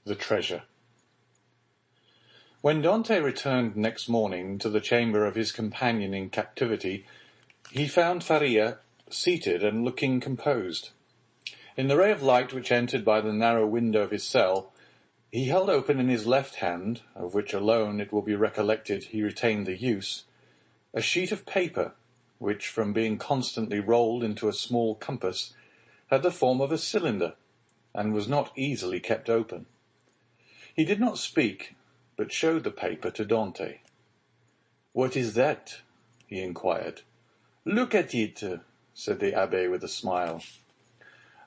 The Treasure. When Dante returned next morning to the chamber of his companion in captivity, he found Faria seated and looking composed. In the ray of light which entered by the narrow window of his cell, he held open in his left hand, of which alone it will be recollected he retained the use, a sheet of paper, which, from being constantly rolled into a small compass, had the form of a cylinder, and was not easily kept open. He did not speak, but showed the paper to Dante. "What is that?" he inquired. "Look at it," said the abbé with a smile.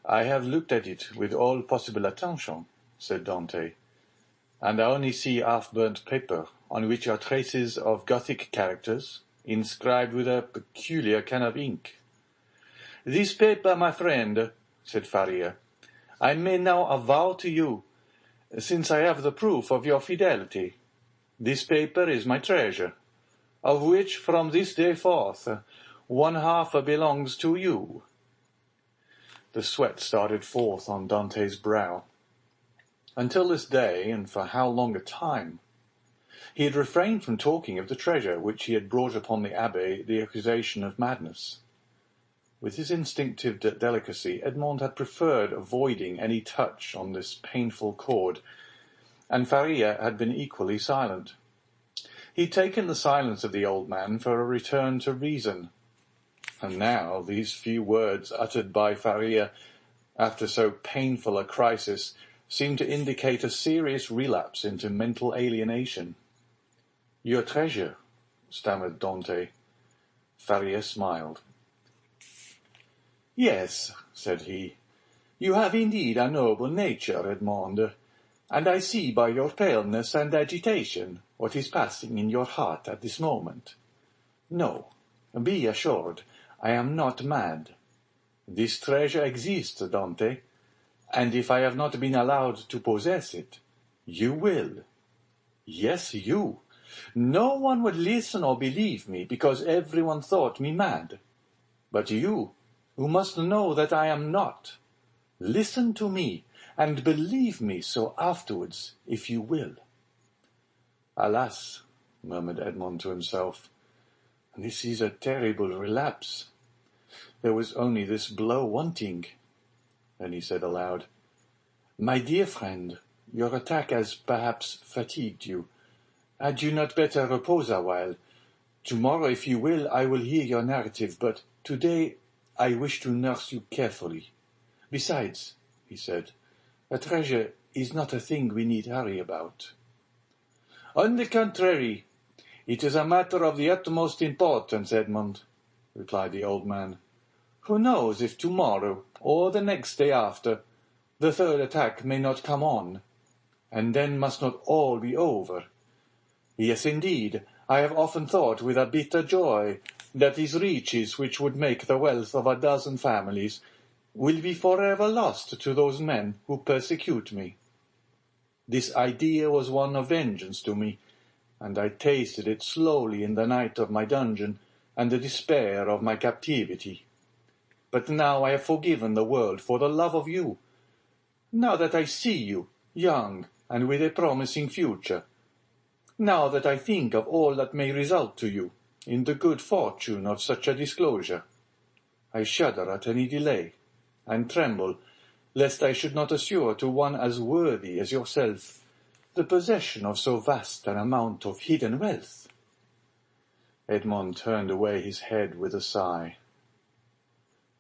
"I have looked at it with all possible attention," said Dante, "and I only see half-burnt paper, on which are traces of Gothic characters, inscribed with a peculiar kind of ink." "This paper, my friend," said Faria, "I may now avow to you, since I have the proof of your fidelity. This paper is my treasure, of which from this day forth one half belongs to you." The sweat started forth on Dante's brow. Until this day, and for how long a time? He had refrained from talking of the treasure which he had brought upon the abbé the accusation of madness. With his instinctive delicacy, Edmond had preferred avoiding any touch on this painful chord, and Faria had been equally silent. He had taken the silence of the old man for a return to reason, and now these few words uttered by Faria after so painful a crisis seemed to indicate a serious relapse into mental alienation. "Your treasure," stammered Dante. Faria smiled. "Yes," said he, "you have indeed a noble nature, Edmond, and I see by your paleness and agitation what is passing in your heart at this moment. No, be assured, I am not mad. This treasure exists, Dante, and if I have not been allowed to possess it, you will. Yes, you. No one would listen or believe me, because everyone thought me mad. But you, who must know that I am not, listen to me, and believe me so afterwards, if you will." "Alas," murmured Edmond to himself, "this is a terrible relapse. There was only this blow wanting." Then he said aloud, "My dear friend, your attack has perhaps fatigued you. Had you not better repose a while? Tomorrow, if you will, I will hear your narrative, but today I wish to nurse you carefully. Besides," he said, "a treasure is not a thing we need hurry about." "On the contrary, it is a matter of the utmost importance, Edmond," replied the old man. "Who knows if tomorrow, or the next day after, the third attack may not come on, and then must not all be over? Yes, indeed, I have often thought with a bitter joy that these riches which would make the wealth of a dozen families will be forever lost to those men who persecute me. This idea was one of vengeance to me, and I tasted it slowly in the night of my dungeon and the despair of my captivity. But now I have forgiven the world for the love of you. Now that I see you, young and with a promising future, now that I think of all that may result to you in the good fortune of such a disclosure, I shudder at any delay, and tremble lest I should not assure to one as worthy as yourself the possession of so vast an amount of hidden wealth." Edmond turned away his head with a sigh.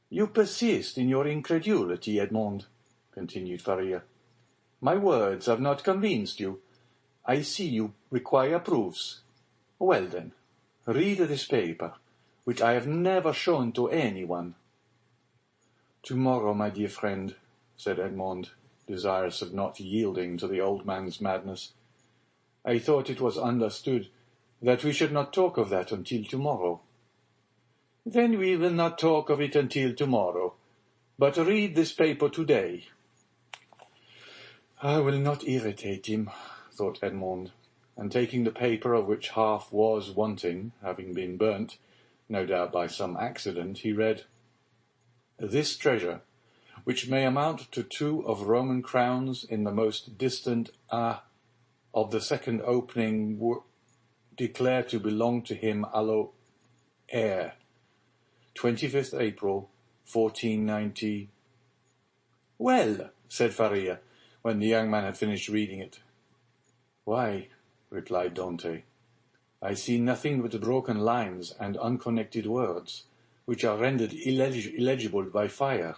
"You persist in your incredulity, Edmond," continued Faria. "My words have not convinced you. I see you require proofs. Well then, read this paper, which I have never shown to anyone." "Tomorrow, my dear friend," said Edmond, desirous of not yielding to the old man's madness. "I thought it was understood that we should not talk of that until tomorrow." "Then we will not talk of it until tomorrow, but read this paper today." "I will not irritate him," thought Edmond, and taking the paper, of which half was wanting, having been burnt, no doubt by some accident, he read, "This treasure, which may amount to 2 of Roman crowns in the most distant of the second opening, were declared to belong to him allo heir. 25th April, 1490. "Well," said Faria, when the young man had finished reading it. "Why," replied Dante, "I see nothing but broken lines and unconnected words, which are rendered illegible by fire."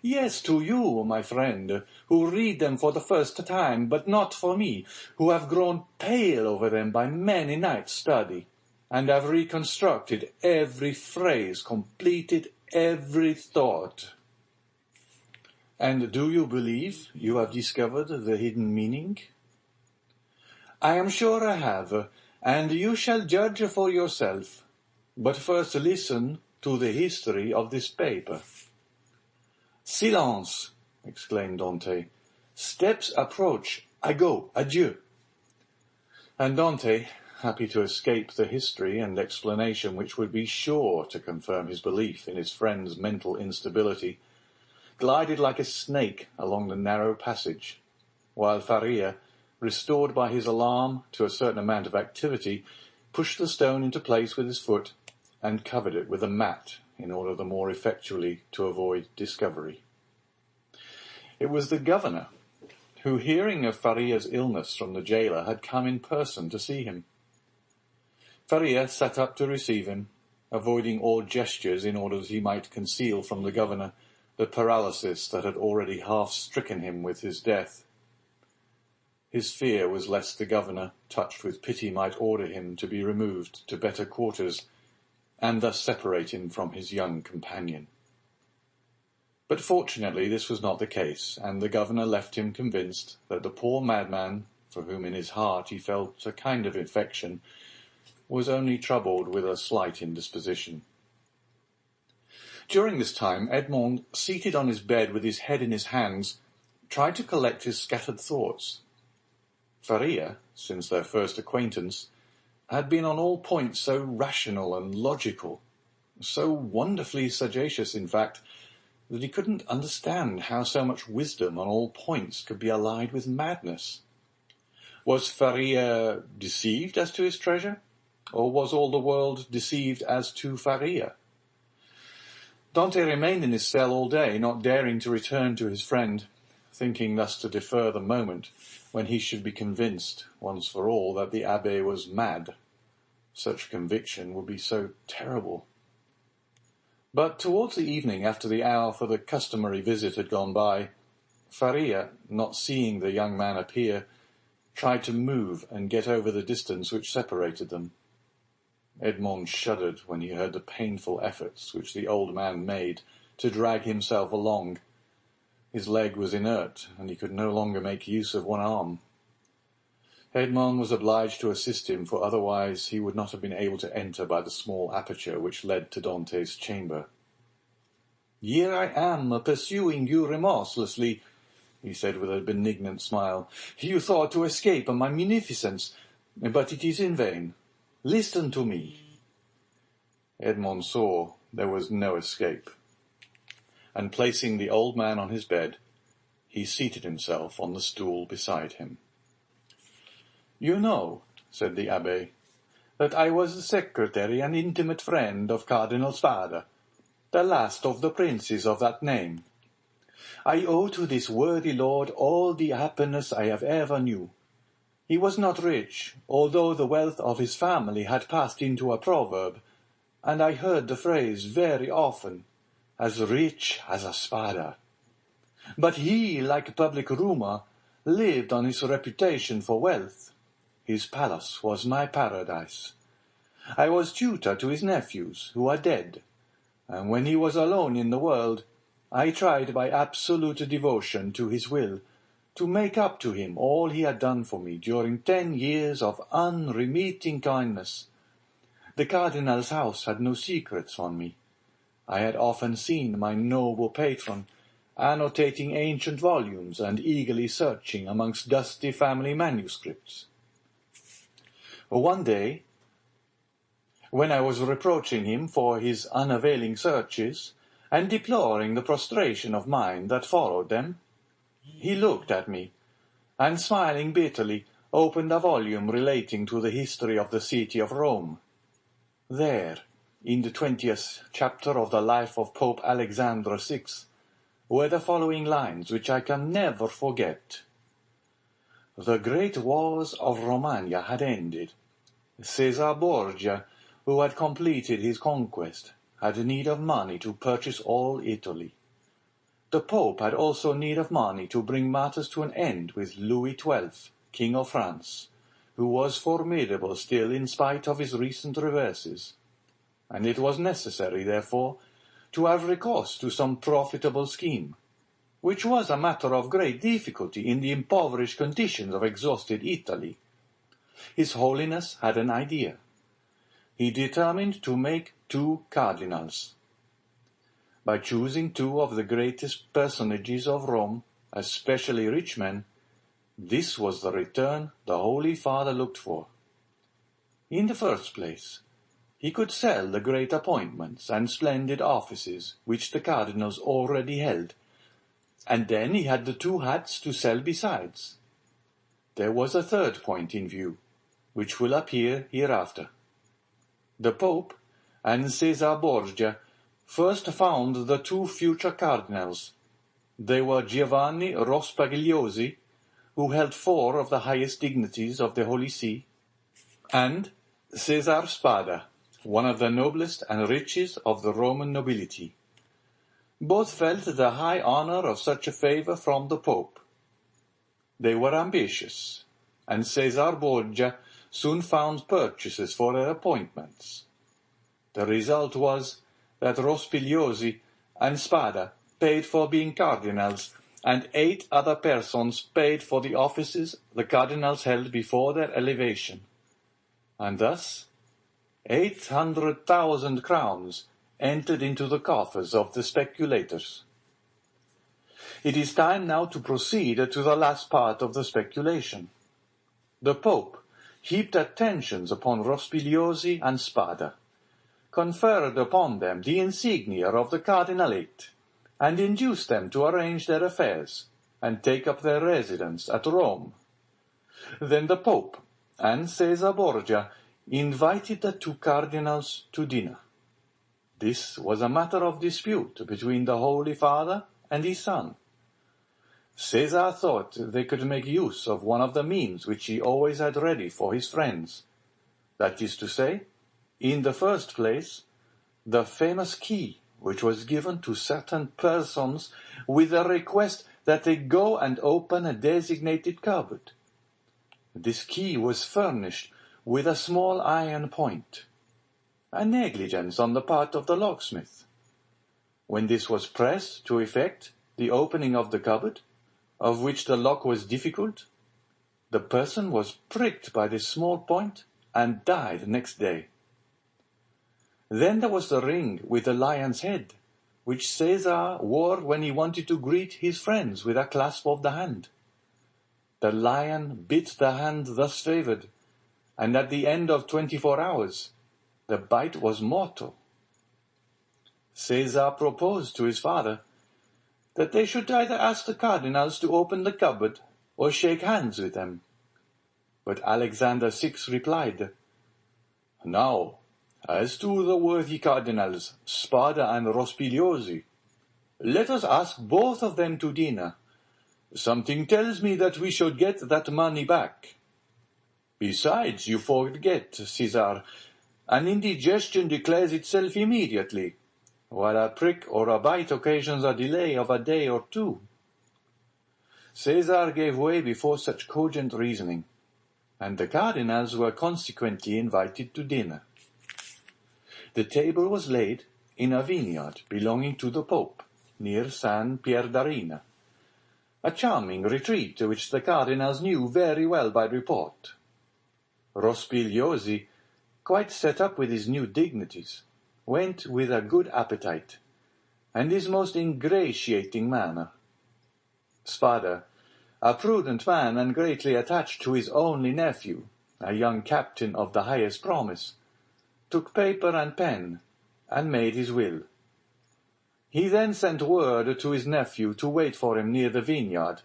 "Yes, to you, my friend, who read them for the first time, but not for me, who have grown pale over them by many nights' study, and have reconstructed every phrase, completed every thought." "And do you believe you have discovered the hidden meaning?" "I am sure I have, and you shall judge for yourself. But first listen to the history of this paper." "Silence!" exclaimed Dante. "Steps approach. I go. Adieu." And Dante, happy to escape the history and explanation which would be sure to confirm his belief in his friend's mental instability, glided like a snake along the narrow passage, while Faria, restored by his alarm to a certain amount of activity, pushed the stone into place with his foot and covered it with a mat in order the more effectually to avoid discovery. It was the governor, who, hearing of Faria's illness from the jailer, had come in person to see him. Faria sat up to receive him, avoiding all gestures in order that he might conceal from the governor the paralysis that had already half stricken him with his death. His fear was lest the governor, touched with pity, might order him to be removed to better quarters, and thus separate him from his young companion. But fortunately this was not the case, and the governor left him convinced that the poor madman, for whom in his heart he felt a kind of affection, was only troubled with a slight indisposition. During this time Edmond, seated on his bed with his head in his hands, tried to collect his scattered thoughts. Faria, since their first acquaintance, had been on all points so rational and logical, so wonderfully sagacious, in fact, that he couldn't understand how so much wisdom on all points could be allied with madness. Was Faria deceived as to his treasure, or was all the world deceived as to Faria? Dante remained in his cell all day, not daring to return to his friend, thinking thus to defer the moment when he should be convinced, once for all, that the abbé was mad. Such conviction would be so terrible. But towards the evening, after the hour for the customary visit had gone by, Faria, not seeing the young man appear, tried to move and get over the distance which separated them. Edmond shuddered when he heard the painful efforts which the old man made to drag himself along. His leg was inert, and he could no longer make use of one arm. Edmond was obliged to assist him, for otherwise he would not have been able to enter by the small aperture which led to Dante's chamber. "Here I am, pursuing you remorselessly," he said with a benignant smile. "You thought to escape my munificence, but it is in vain. Listen to me." Edmond saw there was no escape, and placing the old man on his bed, he seated himself on the stool beside him. "You know," said the abbé, "that I was the secretary and intimate friend of Cardinal Spada, the last of the princes of that name. I owe to this worthy lord all the happiness I have ever knew. He was not rich, although the wealth of his family had passed into a proverb, and I heard the phrase very often, as rich as a Spada. But he, like public rumour, lived on his reputation for wealth. His palace was my paradise. I was tutor to his nephews, who are dead, and when he was alone in the world, I tried by absolute devotion to his will to make up to him all he had done for me during 10 years of unremitting kindness. The cardinal's house had no secrets on me. I had often seen my noble patron annotating ancient volumes and eagerly searching amongst dusty family manuscripts. One day, when I was reproaching him for his unavailing searches, and deploring the prostration of mind that followed them, he looked at me, and smiling bitterly, opened a volume relating to the history of the city of Rome. There, in the 20th chapter of the life of Pope Alexander VI, were the following lines which I can never forget. The great wars of Romagna had ended. Caesar Borgia, who had completed his conquest, had need of money to purchase all Italy. The Pope had also need of money to bring matters to an end with Louis XII, King of France, who was formidable still in spite of his recent reverses, and it was necessary, therefore, to have recourse to some profitable scheme, which was a matter of great difficulty in the impoverished conditions of exhausted Italy. His Holiness had an idea. He determined to make 2 cardinals. By choosing 2 of the greatest personages of Rome, especially rich men, this was the return the Holy Father looked for. In the first place, he could sell the great appointments and splendid offices which the cardinals already held, and then he had the 2 hats to sell besides. There was a third point in view, which will appear hereafter. The Pope and Caesar Borgia first found the 2 future cardinals. They were Giovanni Rospigliosi, who held 4 of the highest dignities of the Holy See, and Cesar Spada, one of the noblest and richest of the Roman nobility. Both felt the high honor of such a favor from the Pope. They were ambitious, and Caesar Borgia soon found purchasers for their appointments. The result was that Rospigliosi and Spada paid for being cardinals, and 8 other persons paid for the offices the cardinals held before their elevation. And thus 800,000 crowns entered into the coffers of the speculators. It is time now to proceed to the last part of the speculation. The Pope heaped attentions upon Rospigliosi and Spada, conferred upon them the insignia of the cardinalate, and induced them to arrange their affairs and take up their residence at Rome. Then the Pope and Caesar Borgia invited the 2 cardinals to dinner. This was a matter of dispute between the Holy Father and his son. Caesar thought they could make use of one of the means which he always had ready for his friends. That is to say, in the first place, the famous key which was given to certain persons with a request that they go and open a designated cupboard. This key was furnished with a small iron point, a negligence on the part of the locksmith. When this was pressed to effect the opening of the cupboard, of which the lock was difficult, the person was pricked by this small point and died next day. Then there was the ring with the lion's head, which Caesar wore when he wanted to greet his friends with a clasp of the hand. The lion bit the hand thus favored, and at the end of 24 hours, the bite was mortal. Caesar proposed to his father that they should either ask the cardinals to open the cupboard or shake hands with them. But Alexander VI replied, "Now, as to the worthy cardinals, Spada and Rospigliosi, let us ask both of them to dinner. Something tells me that we shall get that money back. Besides, you forget, Caesar, an indigestion declares itself immediately, while a prick or a bite occasions a delay of a day or 2. Caesar gave way before such cogent reasoning, and the cardinals were consequently invited to dinner. The table was laid in a vineyard belonging to the Pope, near San Pierdarina, a charming retreat which the cardinals knew very well by report. Rospigliosi, quite set up with his new dignities, went with a good appetite, and his most ingratiating manner. Spada, a prudent man and greatly attached to his only nephew, a young captain of the highest promise, took paper and pen, and made his will. He then sent word to his nephew to wait for him near the vineyard,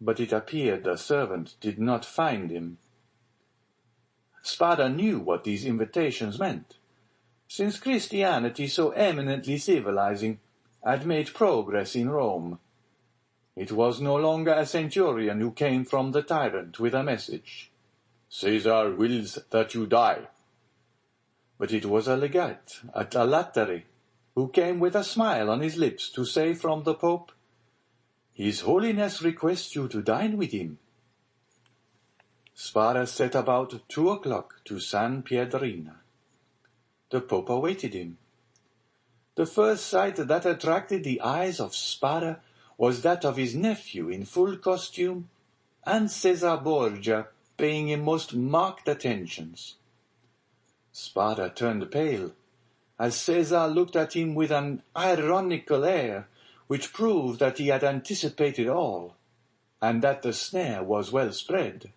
but it appeared the servant did not find him. Spada knew what these invitations meant, since Christianity, so eminently civilizing, had made progress in Rome. It was no longer a centurion who came from the tyrant with a message, "Caesar wills that you die," but it was a legate at a Latere, who came with a smile on his lips to say from the Pope, "His Holiness requests you to dine with him." Spada set about 2 o'clock to San Piedrina. The Pope awaited him. The first sight that attracted the eyes of Spada was that of his nephew in full costume, and Cesar Borgia paying him most marked attentions. Spada turned pale, as Cesar looked at him with an ironical air, which proved that he had anticipated all, and that the snare was well spread.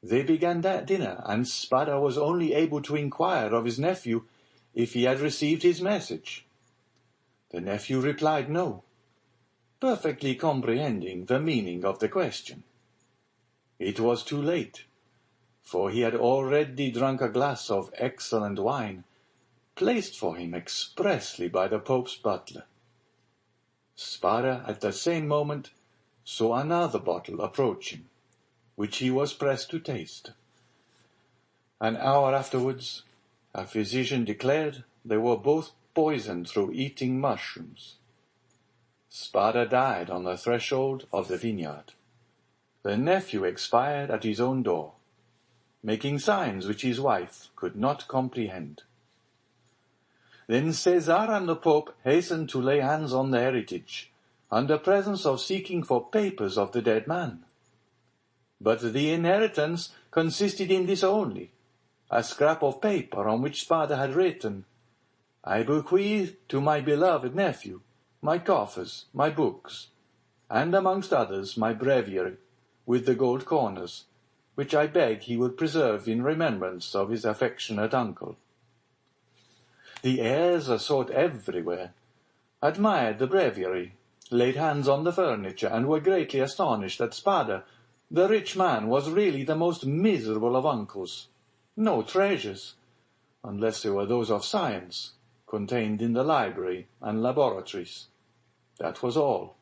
They began that dinner, and Spada was only able to inquire of his nephew if he had received his message. The nephew replied no, perfectly comprehending the meaning of the question. It was too late, for he had already drunk a glass of excellent wine, placed for him expressly by the Pope's butler. Spada at the same moment saw another bottle approach him, which he was pressed to taste. An hour afterwards, a physician declared they were both poisoned through eating mushrooms. Spada died on the threshold of the vineyard. The nephew expired at his own door, making signs which his wife could not comprehend. Then Cesar and the Pope hastened to lay hands on the heritage, under presence of seeking for papers of the dead man. But the inheritance consisted in this only, a scrap of paper on which Spada had written, "I bequeath to my beloved nephew my coffers, my books, and amongst others my breviary, with the gold corners, which I beg he will preserve in remembrance of his affectionate uncle." The heirs sought everywhere, admired the breviary, laid hands on the furniture, and were greatly astonished that Spada, the rich man, was really the most miserable of uncles. No treasures, unless they were those of science, contained in the library and laboratories. That was all.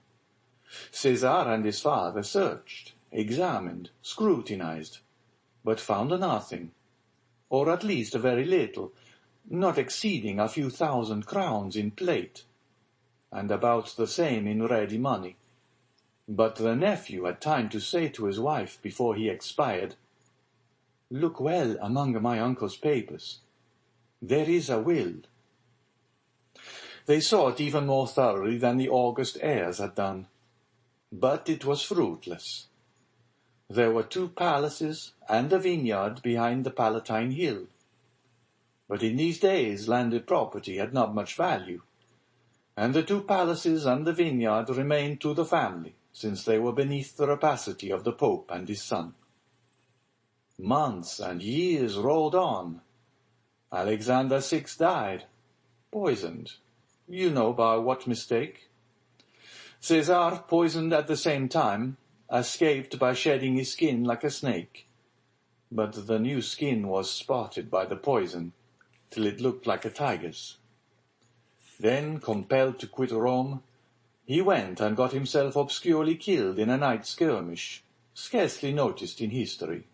Cesar and his father searched, examined, scrutinized, but found nothing, or at least very little, not exceeding a few thousand crowns in plate, and about the same in ready money. But the nephew had time to say to his wife before he expired, "Look well among my uncle's papers. There is a will." They sought even more thoroughly than the august heirs had done, but it was fruitless. There were 2 palaces and a vineyard behind the Palatine Hill. But in these days landed property had not much value, and the 2 palaces and the vineyard remained to the family, since they were beneath the rapacity of the Pope and his son. Months and years rolled on. Alexander VI died, poisoned. You know by what mistake. Cesar, poisoned at the same time, escaped by shedding his skin like a snake. But the new skin was spotted by the poison, till it looked like a tiger's. Then, compelled to quit Rome, he went and got himself obscurely killed in a night skirmish, scarcely noticed in history.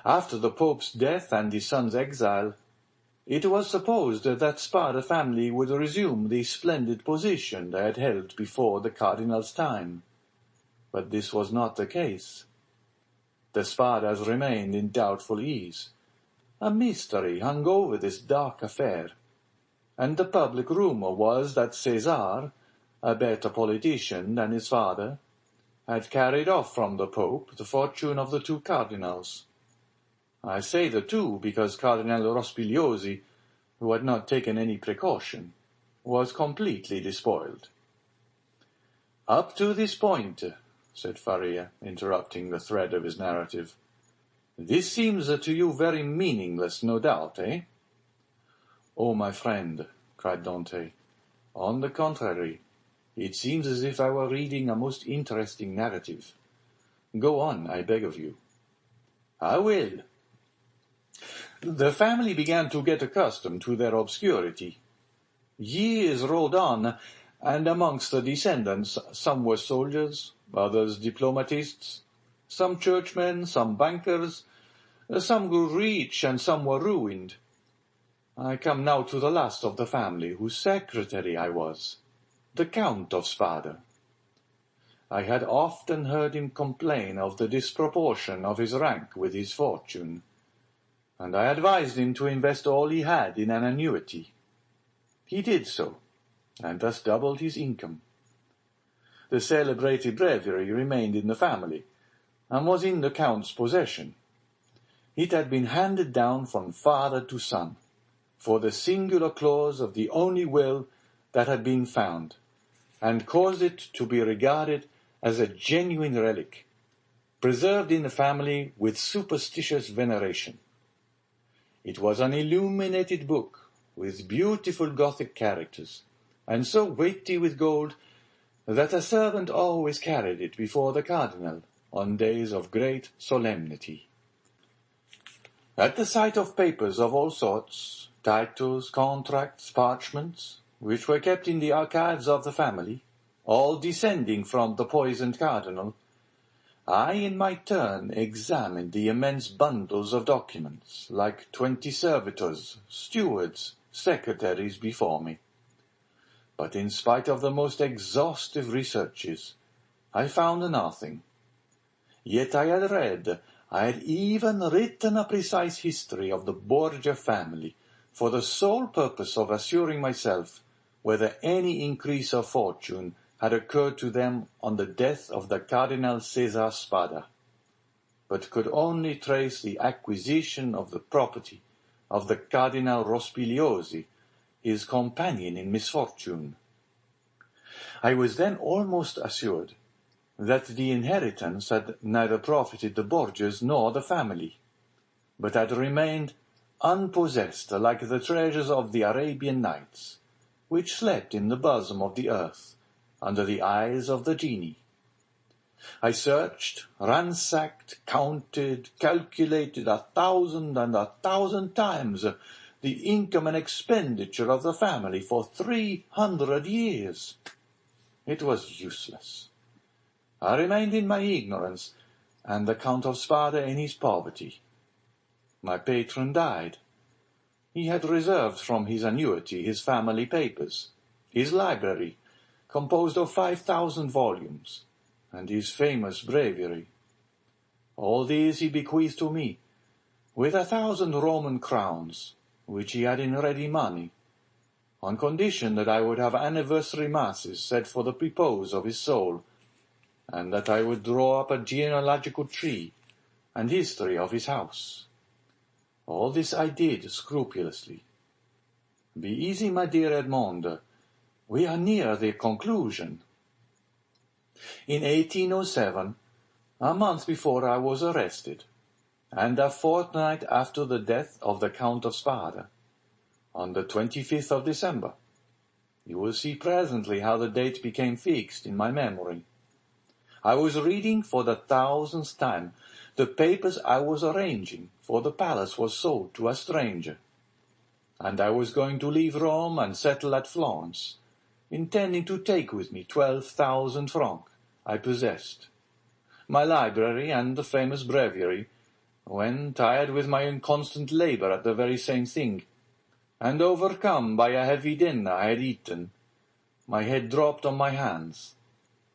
After the Pope's death and his son's exile, it was supposed that Spada family would resume the splendid position they had held before the Cardinal's time. But this was not the case. The Spadas remained in doubtful ease. A mystery hung over this dark affair, and the public rumor was that Cesar, a better politician than his father, had carried off from the Pope the fortune of the 2 cardinals. I say the 2 because Cardinal Rospigliosi, who had not taken any precaution, was completely despoiled. "Up to this point," said Faria, interrupting the thread of his narrative, "this seems to you very meaningless, no doubt, eh?" "Oh, my friend," cried Dante, On the contrary, it seems as if I were reading a most interesting narrative. Go on, I beg of you. I will. The family began to get accustomed to their obscurity. Years rolled on, and amongst the descendants some were soldiers, others diplomatists, some churchmen, some bankers, some grew rich and some were ruined. I come now to the last of the family, whose secretary I was, the Count of Spada. I had often heard him complain of the disproportion of his rank with his fortune, and I advised him to invest all he had in an annuity. He did so, and thus doubled his income. The celebrated breviary remained in the family, and was in the Count's possession. It had been handed down from father to son, for the singular clause of the only will that had been found, and caused it to be regarded as a genuine relic, preserved in the family with superstitious veneration. It was an illuminated book, with beautiful Gothic characters, and so weighty with gold that a servant always carried it before the cardinal on days of great solemnity. At the sight of papers of all sorts, titles, contracts, parchments, which were kept in the archives of the family, all descending from the poisoned cardinal, I in my turn examined the immense bundles of documents, like 20 servitors, stewards, secretaries before me. But in spite of the most exhaustive researches, I found nothing. Yet I had even written a precise history of the Borgia family, for the sole purpose of assuring myself whether any increase of fortune had occurred to them on the death of the Cardinal Cesar Spada, but could only trace the acquisition of the property of the Cardinal Rospigliosi, his companion in misfortune. I was then almost assured that the inheritance had neither profited the Borgias nor the family, but had remained unpossessed like the treasures of the Arabian Nights, which slept in the bosom of the earth, under the eyes of the genie. I searched, ransacked, counted, calculated 1,000 times the income and expenditure of the family for 300 years. It was useless. I remained in my ignorance, and the Count of Spada in his poverty. My patron died. He had reserved from his annuity his family papers, his library, composed of 5,000 volumes, and his famous breviary. All these he bequeathed to me, with 1,000 Roman crowns, which he had in ready money, on condition that I would have anniversary masses said for the repose of his soul, and that I would draw up a genealogical tree and history of his house. All this I did scrupulously. Be easy, my dear Edmond. We are near the conclusion. In 1807, a month before I was arrested, and a fortnight after the death of the Count of Spada, on the 25th of December, you will see presently how the date became fixed in my memory. I was reading for the 1,000th time the papers I was arranging, for the palace was sold to a stranger, and I was going to leave Rome and settle at Florence, intending to take with me 12,000 francs I possessed, my library and the famous breviary, when, tired with my inconstant labour at the very same thing, and overcome by a heavy dinner I had eaten, my head dropped on my hands,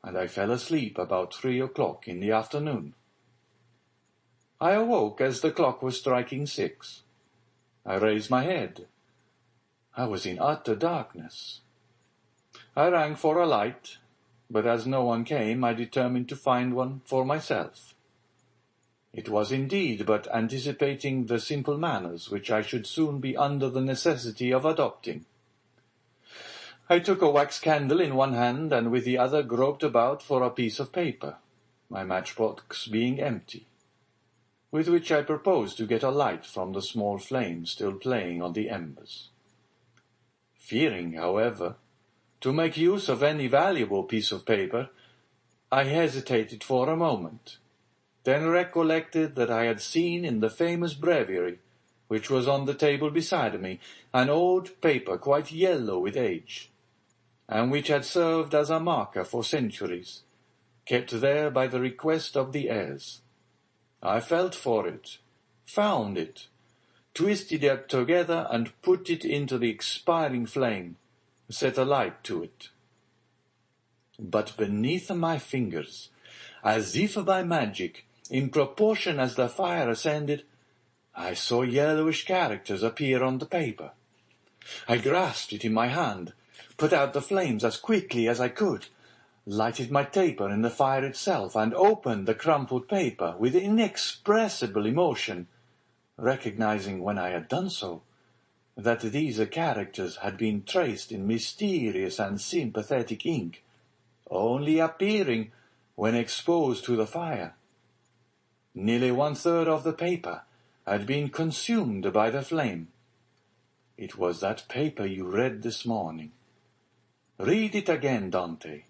and I fell asleep about 3 o'clock in the afternoon. I awoke as the clock was striking 6. I raised my head. I was in utter darkness. I rang for a light, but as no one came, I determined to find one for myself. It was indeed but anticipating the simple manners which I should soon be under the necessity of adopting. I took a wax candle in one hand, and with the other groped about for a piece of paper, my matchbox being empty, with which I proposed to get a light from the small flame still playing on the embers. Fearing, however, To make use of any valuable piece of paper, I hesitated for a moment, then recollected that I had seen in the famous breviary, which was on the table beside me, an old paper quite yellow with age, and which had served as a marker for centuries, kept there by the request of the heirs. I felt for it, found it, twisted it together, and put it into the expiring flame, set a light to it. But beneath my fingers, as if by magic, in proportion as the fire ascended, I saw yellowish characters appear on the paper. I grasped it in my hand, put out the flames as quickly as I could, lighted my taper in the fire itself, and opened the crumpled paper with inexpressible emotion, recognizing when I had done so that these characters had been traced in mysterious and sympathetic ink, only appearing when exposed to the fire. Nearly 1/3 of the paper had been consumed by the flame. It was that paper you read this morning. Read it again, Dante,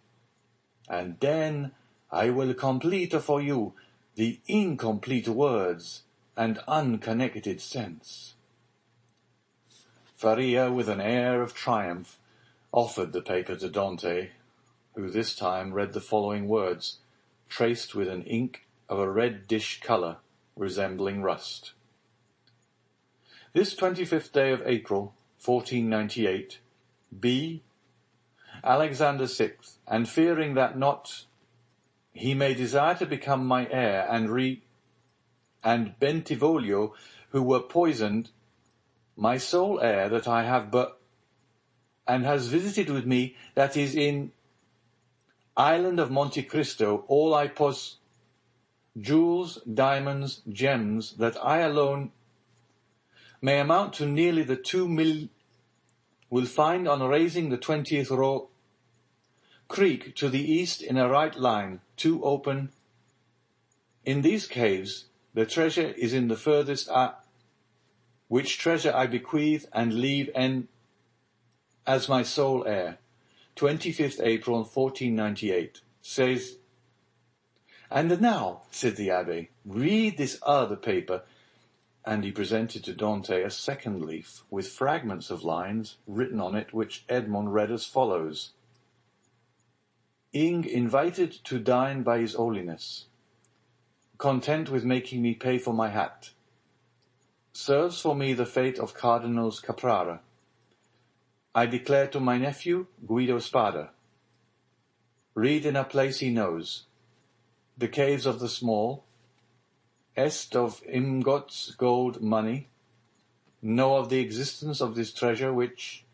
and then I will complete for you the incomplete words and unconnected sense. Faria, with an air of triumph, offered the paper to Dante, who this time read the following words, traced with an ink of a reddish colour resembling rust. This 25th day of April, 1498, B. Alexander VI, and fearing that not he may desire to become my heir, and Bentivoglio, who were poisoned, my sole heir that I have and has visited with me, that is in island of Monte Cristo, all I jewels, diamonds, gems, that I alone may amount to nearly the 2 mil, will find on raising the 20th creek to the east in a right line, 2 open. In these caves the treasure is in the furthest, which treasure I bequeath and leave as my sole heir. 25th April 1498, says, "And now," said the abbé, "read this other paper," and he presented to Dante a second leaf, with fragments of lines written on it, which Edmond read as follows. "Ing invited to dine by his holiness, content with making me pay for my hat, serves for me the fate of Cardinals Caprara. I declare to my nephew, Guido Spada, read in a place he knows, the caves of the small, est of ingots, gold, money, know of the existence of this treasure which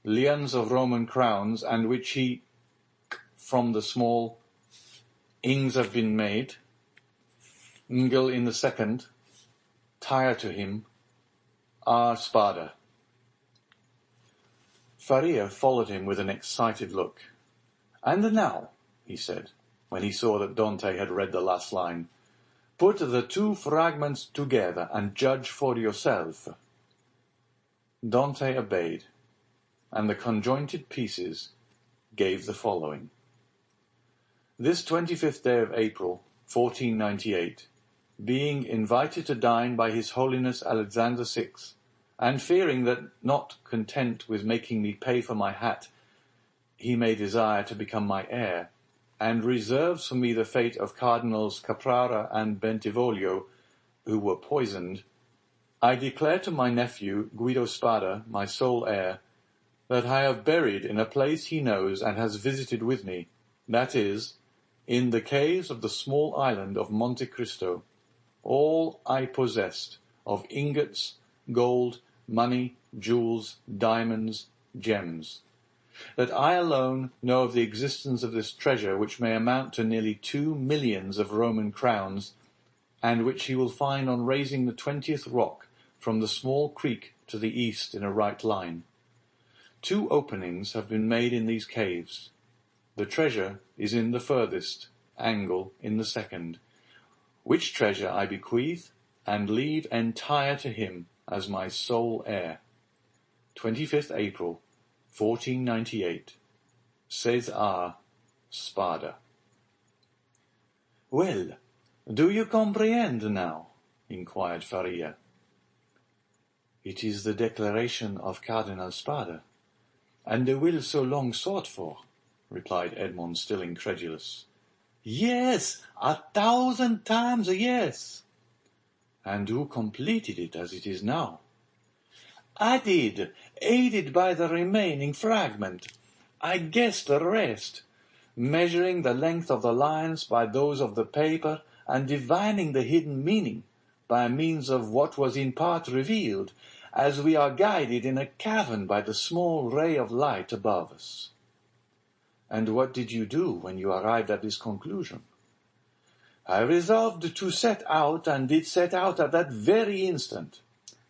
lions of Roman crowns, and which he from the small ings have been made, Ngel in the second, tire to him, R. Spada." Faria followed him with an excited look. "And now," he said, when he saw that Dante had read the last line, "put the 2 fragments together and judge for yourself." Dante obeyed, and the conjointed pieces gave the following. This 25th day of April, 1498, being invited to dine by His Holiness Alexander VI, and fearing that, not content with making me pay for my hat, he may desire to become my heir, and reserves for me the fate of Cardinals Caprara and Bentivoglio, who were poisoned, I declare to my nephew, Guido Spada, my sole heir, that I have buried in a place he knows and has visited with me, that is, in the caves of the small island of Monte Cristo, all I possessed of ingots, gold, money, jewels, diamonds, gems, that I alone know of the existence of this treasure, which may amount to nearly 2 millions of Roman crowns, and which he will find on raising the 20th rock from the small creek to the east in a right line. 2 openings have been made in these caves. The treasure is in the furthest angle in the second, which treasure I bequeath and leave entire to him as my sole heir. 25th April, 1498, César Spada. "Well, do you comprehend now?" inquired Faria. "It is the declaration of Cardinal Spada, and the will so long sought for," replied Edmond, still incredulous. "Yes, 1,000 times yes." "And who completed it as it is now?" "I did, aided by the remaining fragment. I guessed the rest, measuring the length of the lines by those of the paper, and divining the hidden meaning by means of what was in part revealed, as we are guided in a cavern by the small ray of light above us." "And what did you do when you arrived at this conclusion?" "I resolved to set out, and did set out at that very instant,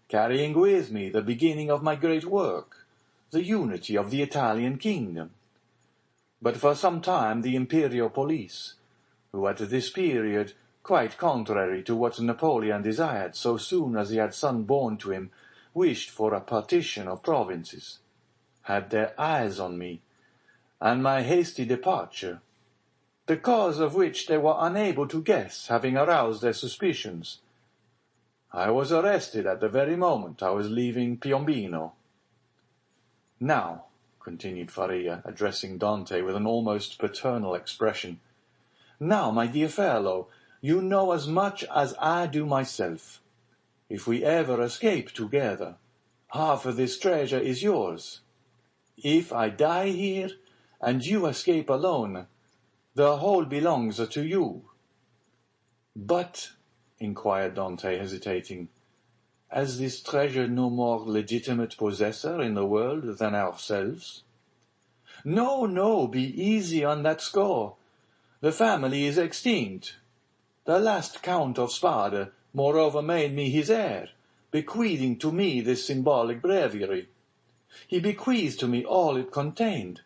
carrying with me the beginning of my great work, the unity of the Italian kingdom. But for some time the imperial police, who at this period, quite contrary to what Napoleon desired so soon as he had son born to him, wished for a partition of provinces, had their eyes on me, and my hasty departure, the cause of which they were unable to guess, having aroused their suspicions. I was arrested at the very moment I was leaving Piombino. Now," continued Faria, addressing Dante with an almost paternal expression, "now, my dear fellow, you know as much as I do myself. If we ever escape together, half of this treasure is yours. If I die here, and you escape alone, the whole belongs to you." "But," inquired Dante, hesitating, "has this treasure no more legitimate possessor in the world than ourselves?" "No, no, be easy on that score. The family is extinct. The last Count of Spada, moreover, made me his heir, bequeathing to me this symbolic breviary. He bequeathed to me all it contained.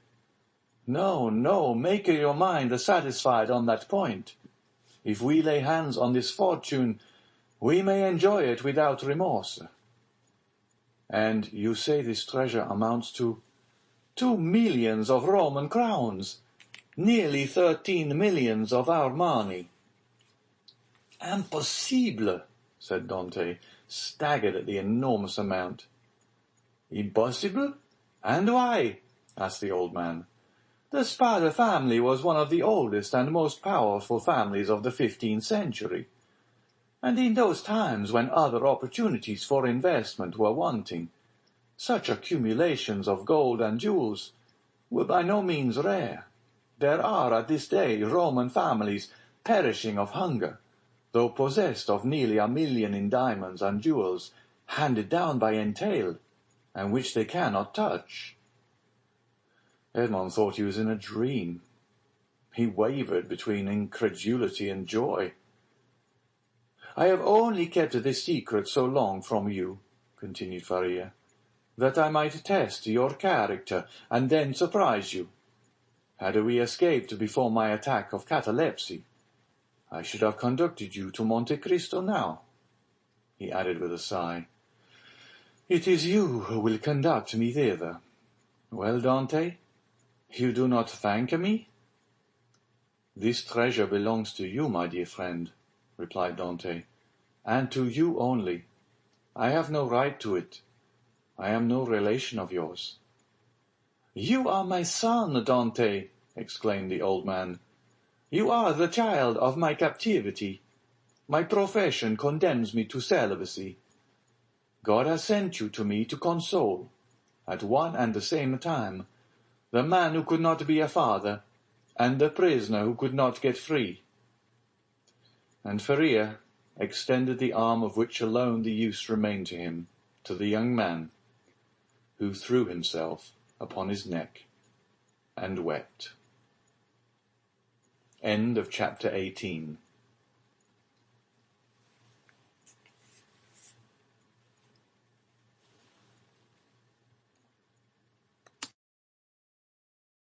No, no, make your mind satisfied on that point. If we lay hands on this fortune, we may enjoy it without remorse." "And you say this treasure amounts to—" 2 millions of Roman crowns, nearly 13 millions of our money." "Impossible," said Dante, staggered at the enormous amount. "Impossible? And why?" asked the old man. "The Spada family was one of the oldest and most powerful families of the 15th century, and in those times when other opportunities for investment were wanting, such accumulations of gold and jewels were by no means rare. There are at this day Roman families perishing of hunger, though possessed of nearly 1 million in diamonds and jewels, handed down by entail, and which they cannot touch." Edmond thought he was in a dream. He wavered between incredulity and joy. "I have only kept this secret so long from you," continued Faria, "that I might test your character, and then surprise you. Had we escaped before my attack of catalepsy, I should have conducted you to Monte Cristo now," he added with a sigh. "It is you who will conduct me thither. Well, Dante, you do not thank me?" "This treasure belongs to you, my dear friend," replied Dante, "and to you only. I have no right to it. I am no relation of yours." "You are my son, Dante," exclaimed the old man. "You are the child of my captivity. My profession condemns me to celibacy. God has sent you to me to console, at one and the same time, the man who could not be a father, and the prisoner who could not get free." And Faria extended the arm of which alone the use remained to him, to the young man, who threw himself upon his neck and wept. End of chapter 18.